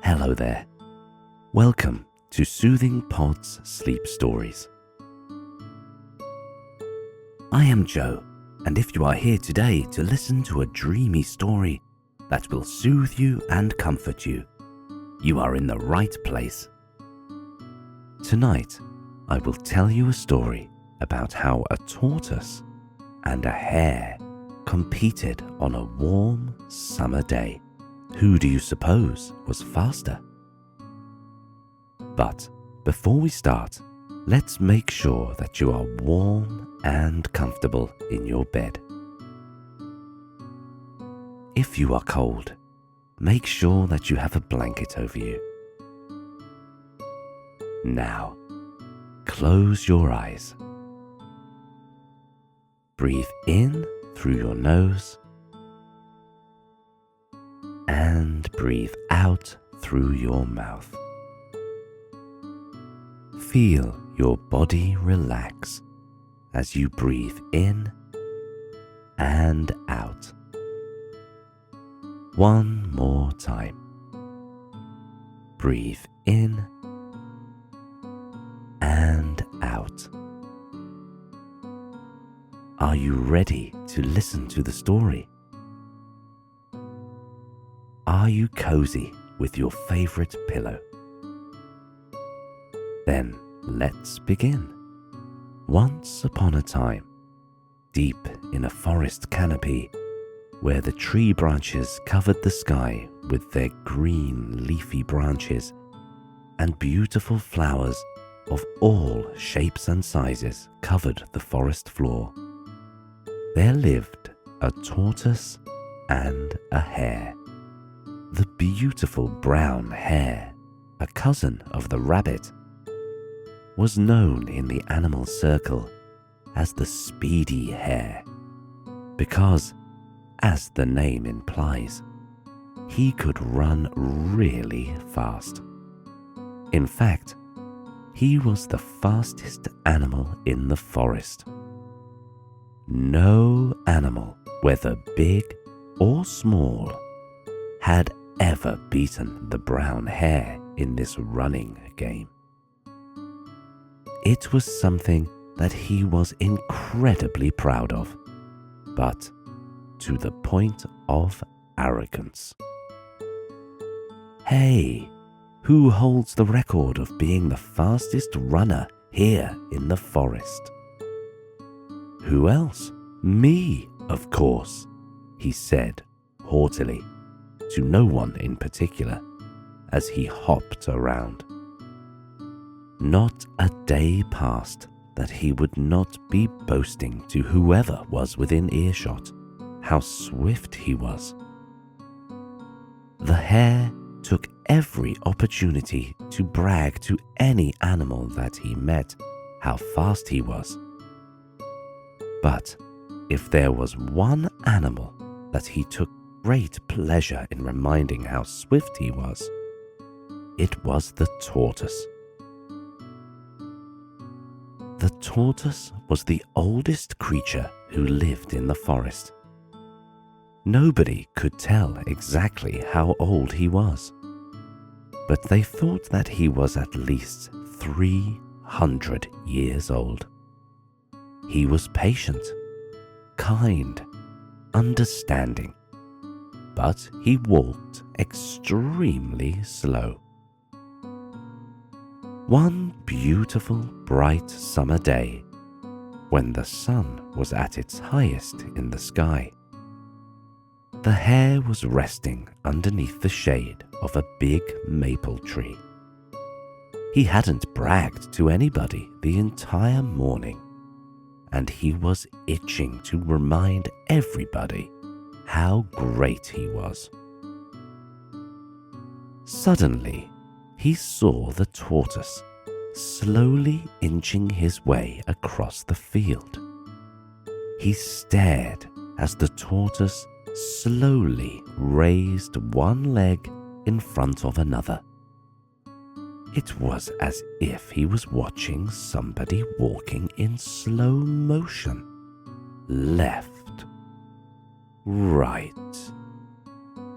Hello there. Welcome to Soothing Pod's Sleep Stories. I am Joe, and if you are here today to listen to a dreamy story that will soothe you and comfort you, you are in the right place. Tonight, I will tell you a story about how a tortoise and a hare competed on a warm summer day. Who do you suppose was faster? But before we start, let's make sure that you are warm and comfortable in your bed. If you are cold, make sure that you have a blanket over you. Now, close your eyes. Breathe in through your nose and breathe out through your mouth. Feel your body relax as you breathe in and out. One more time. Breathe in and out. Are you ready to listen to the story? Are you cozy with your favorite pillow? Then let's begin. Once upon a time, deep in a forest canopy, where the tree branches covered the sky with their green leafy branches and beautiful flowers of all shapes and sizes covered the forest floor, there lived a tortoise and a hare. The beautiful brown hare, a cousin of the rabbit, was known in the animal circle as the speedy hare because, as the name implies, he could run really fast. In fact, he was the fastest animal in the forest. No animal, whether big or small, had ever beaten the brown hare in this running game. It was something that he was incredibly proud of, but to the point of arrogance. Hey, who holds the record of being the fastest runner here in the forest? Who else? Me, of course, he said haughtily, to no one in particular, as he hopped around. Not a day passed that he would not be boasting to whoever was within earshot how swift he was. The hare took every opportunity to brag to any animal that he met how fast he was. But if there was one animal that he took great pleasure in reminding how swift he was, it was the tortoise. The tortoise was the oldest creature who lived in the forest. Nobody could tell exactly how old he was, but they thought that he was at least 300 years old. He was patient, kind, understanding, but he walked extremely slow. One beautiful, bright summer day, when the sun was at its highest in the sky, the hare was resting underneath the shade of a big maple tree. He hadn't bragged to anybody the entire morning, and he was itching to remind everybody how great he was. Suddenly, he saw the tortoise slowly inching his way across the field. He stared as the tortoise slowly raised one leg in front of another. It was as if he was watching somebody walking in slow motion. Left, right,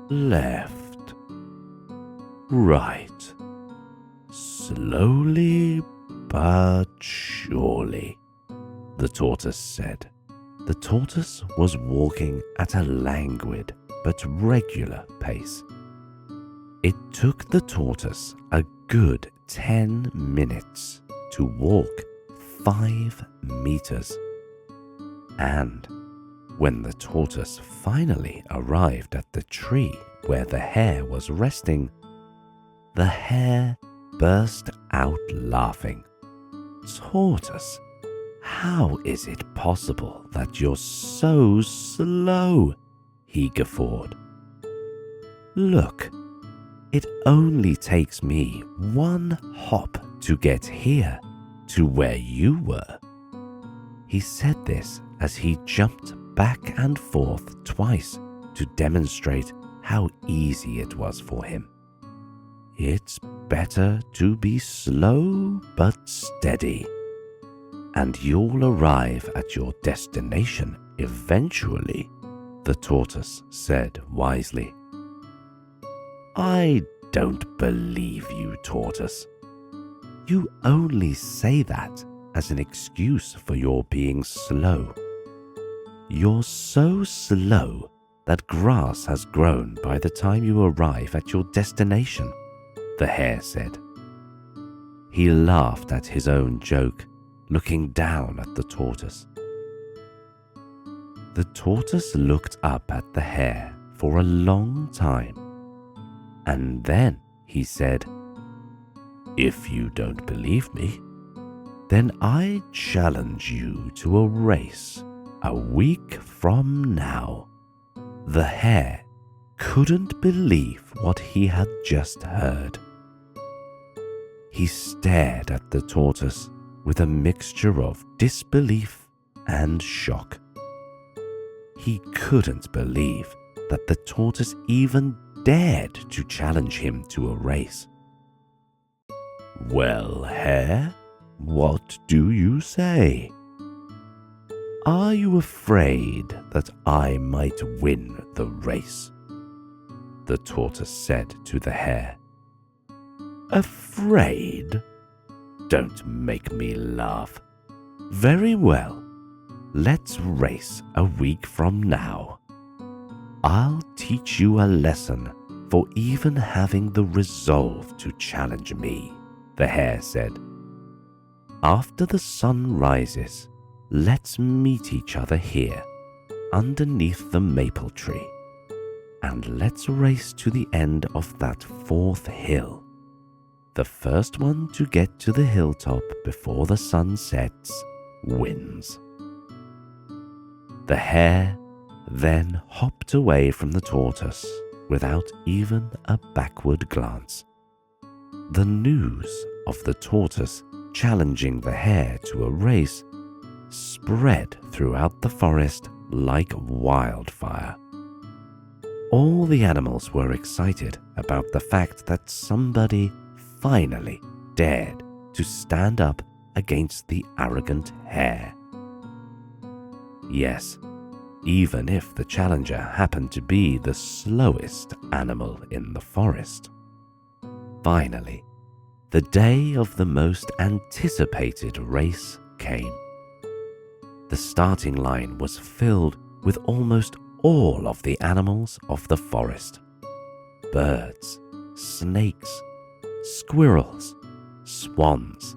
left, Right. Slowly but surely, the tortoise said. The tortoise was walking at a languid but regular pace. It took the tortoise a good 10 minutes to walk 5 meters. And when the tortoise finally arrived at the tree where the hare was resting, the hare burst out laughing. "Tortoise, how is it possible that you're so slow?" he guffawed. "Look, it only takes me 1 hop to get here, to where you were." He said this as he jumped back and forth twice to demonstrate how easy it was for him. "It's better to be slow but steady, and you'll arrive at your destination eventually," the tortoise said wisely. "I don't believe you, tortoise. You only say that as an excuse for your being slow. You're so slow that grass has grown by the time you arrive at your destination," the hare said. He laughed at his own joke, looking down at the tortoise. The tortoise looked up at the hare for a long time, and then he said, "If you don't believe me, then I challenge you to a race a week from now." The hare couldn't believe what he had just heard. He stared at the tortoise with a mixture of disbelief and shock. He couldn't believe that the tortoise even dared to challenge him to a race. "Well, hare, what do you say? Are you afraid that I might win the race?" the tortoise said to the hare. "Afraid? Don't make me laugh. Very well, let's race a week from now. I'll teach you a lesson for even having the resolve to challenge me," the hare said. "After the sun rises, let's meet each other here, underneath the maple tree, and let's race to the end of that 4th hill. The first one to get to the hilltop before the sun sets wins." The hare then hopped away from the tortoise without even a backward glance. The news of the tortoise challenging the hare to a race spread throughout the forest like wildfire. All the animals were excited about the fact that somebody finally dared to stand up against the arrogant hare. Yes, even if the challenger happened to be the slowest animal in the forest. Finally, the day of the most anticipated race came. The starting line was filled with almost all of the animals of the forest. Birds, snakes, squirrels, swans,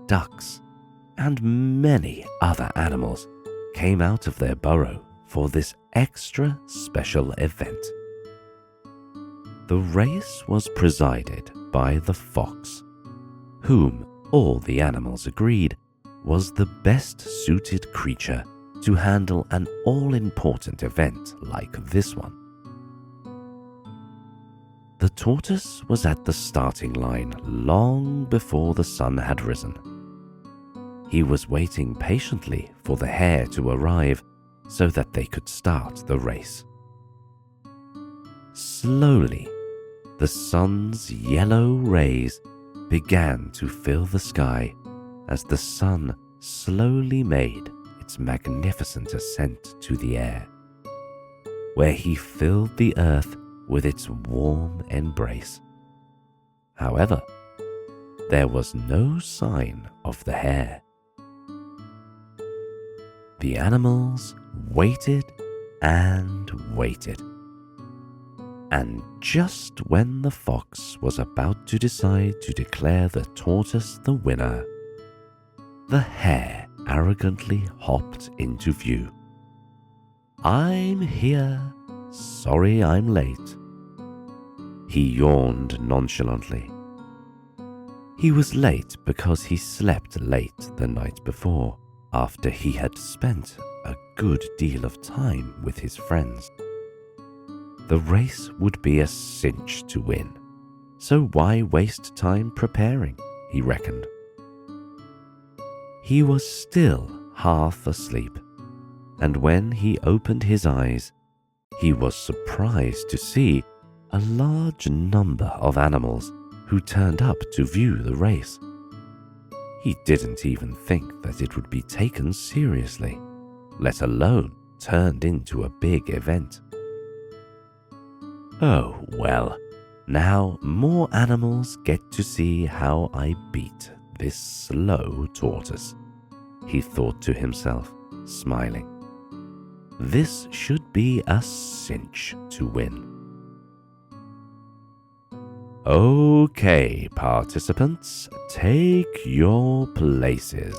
ducks, and many other animals came out of their burrow for this extra special event. The race was presided by the fox, whom all the animals agreed was the best suited creature to handle an all-important event like this one. The tortoise was at the starting line long before the sun had risen. He was waiting patiently for the hare to arrive so that they could start the race. Slowly, the sun's yellow rays began to fill the sky as the sun slowly made its magnificent ascent to the air, where he filled the earth with its warm embrace. However, there was no sign of the hare. The animals waited and waited. And just when the fox was about to decide to declare the tortoise the winner, the hare arrogantly hopped into view. "I'm here. Sorry I'm late." He yawned nonchalantly. He was late because he slept late the night before, after he had spent a good deal of time with his friends. The race would be a cinch to win, so why waste time preparing, he reckoned. He was still half asleep, and when he opened his eyes, he was surprised to see a large number of animals who turned up to view the race. He didn't even think that it would be taken seriously, let alone turned into a big event. "Oh well, now more animals get to see how I beat this slow tortoise," he thought to himself, smiling. "This should be a cinch to win." "Okay, participants, take your places,"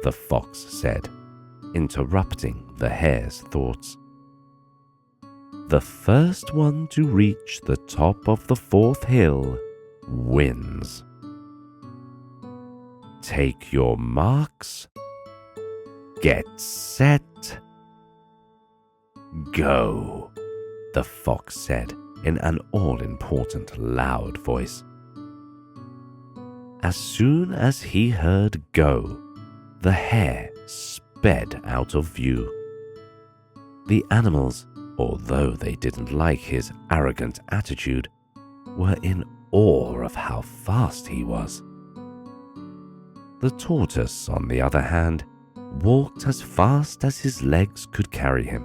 the fox said, interrupting the hare's thoughts. "The first one to reach the top of the 4th hill wins. Take your marks. Get set. Go," the fox said in an all-important loud voice. As soon as he heard "go," the hare sped out of view. The animals, although they didn't like his arrogant attitude, were in awe of how fast he was. The tortoise, on the other hand, walked as fast as his legs could carry him.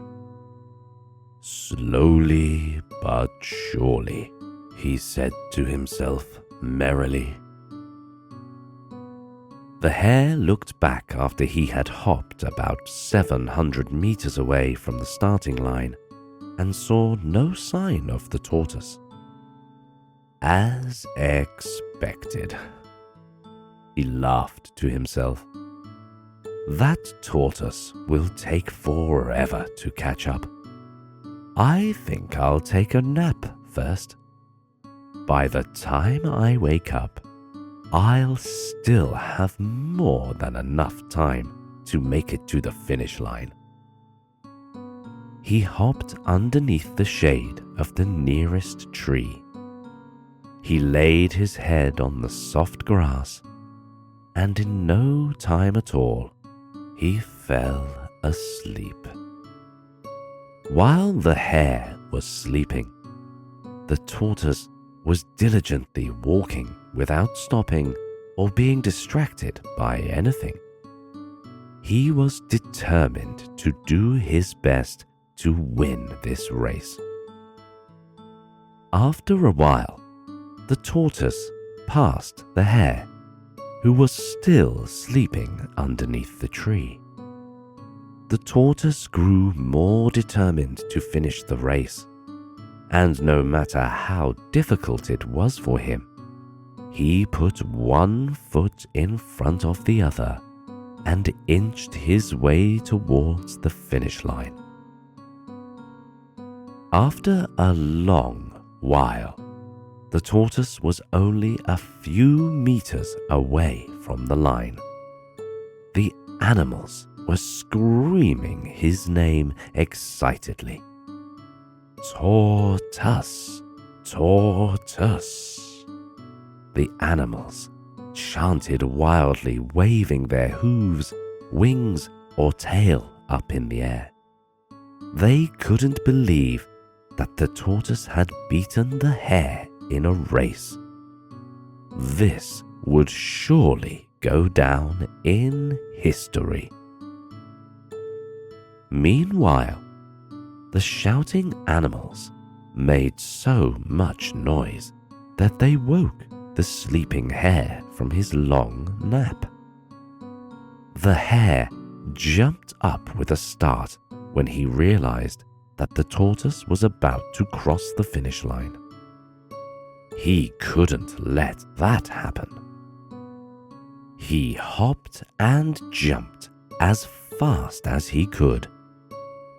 "Slowly but surely," he said to himself merrily. The hare looked back after he had hopped about 700 meters away from the starting line and saw no sign of the tortoise. "As expected," he laughed to himself. "That tortoise will take forever to catch up. I think I'll take a nap first. By the time I wake up, I'll still have more than enough time to make it to the finish line." He hopped underneath the shade of the nearest tree. He laid his head on the soft grass, and in no time at all, he fell asleep. While the hare was sleeping, the tortoise was diligently walking without stopping or being distracted by anything. He was determined to do his best to win this race. After a while, the tortoise passed the hare, who was still sleeping underneath the tree. The tortoise grew more determined to finish the race, and no matter how difficult it was for him, he put one foot in front of the other and inched his way towards the finish line. After a long while, the tortoise was only a few meters away from the line. The animals were screaming his name excitedly. "Tortoise! Tortoise!" The animals chanted wildly, waving their hooves, wings, or tail up in the air. They couldn't believe that the tortoise had beaten the hare in a race. This would surely go down in history. Meanwhile, the shouting animals made so much noise that they woke the sleeping hare from his long nap. The hare jumped up with a start when he realized that the tortoise was about to cross the finish line. He couldn't let that happen. He hopped and jumped as fast as he could,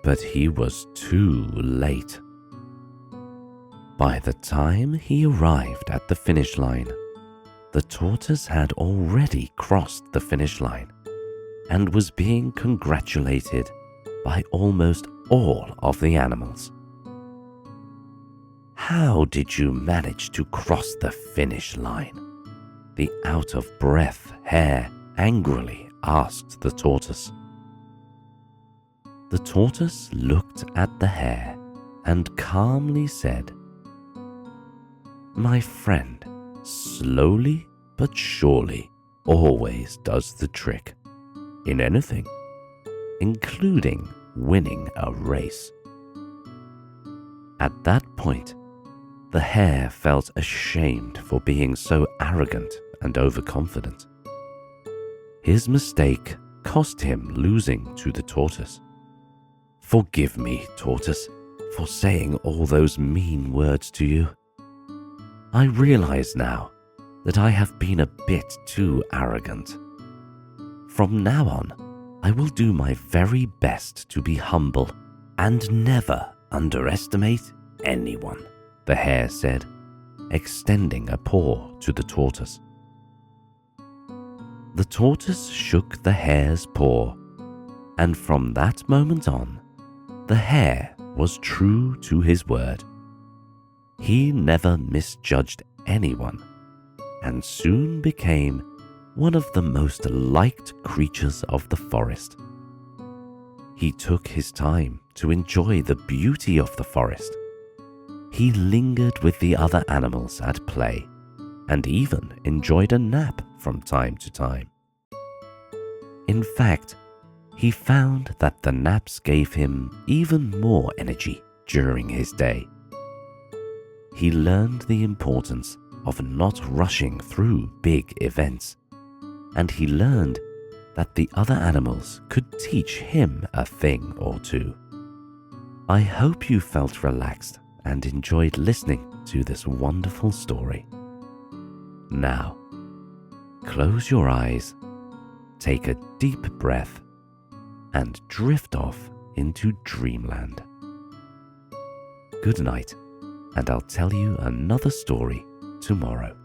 but he was too late. By the time he arrived at the finish line, the tortoise had already crossed the finish line and was being congratulated by almost all of the animals. "How did you manage to cross the finish line?" the out-of-breath hare angrily asked the tortoise. The tortoise looked at the hare and calmly said, "My friend, slowly but surely always does the trick in anything, including winning a race." At that point, the hare felt ashamed for being so arrogant and overconfident. His mistake cost him losing to the tortoise. "Forgive me, tortoise, for saying all those mean words to you. I realize now that I have been a bit too arrogant. From now on, I will do my very best to be humble and never underestimate anyone," the hare said, extending a paw to the tortoise. The tortoise shook the hare's paw, and from that moment on, the hare was true to his word. He never misjudged anyone, and soon became one of the most liked creatures of the forest. He took his time to enjoy the beauty of the forest. He lingered with the other animals at play, and even enjoyed a nap from time to time. In fact, he found that the naps gave him even more energy during his day. He learned the importance of not rushing through big events, and he learned that the other animals could teach him a thing or two. I hope you felt relaxed and enjoyed listening to this wonderful story. Now, close your eyes, take a deep breath, and drift off into dreamland. Good night, and I'll tell you another story tomorrow.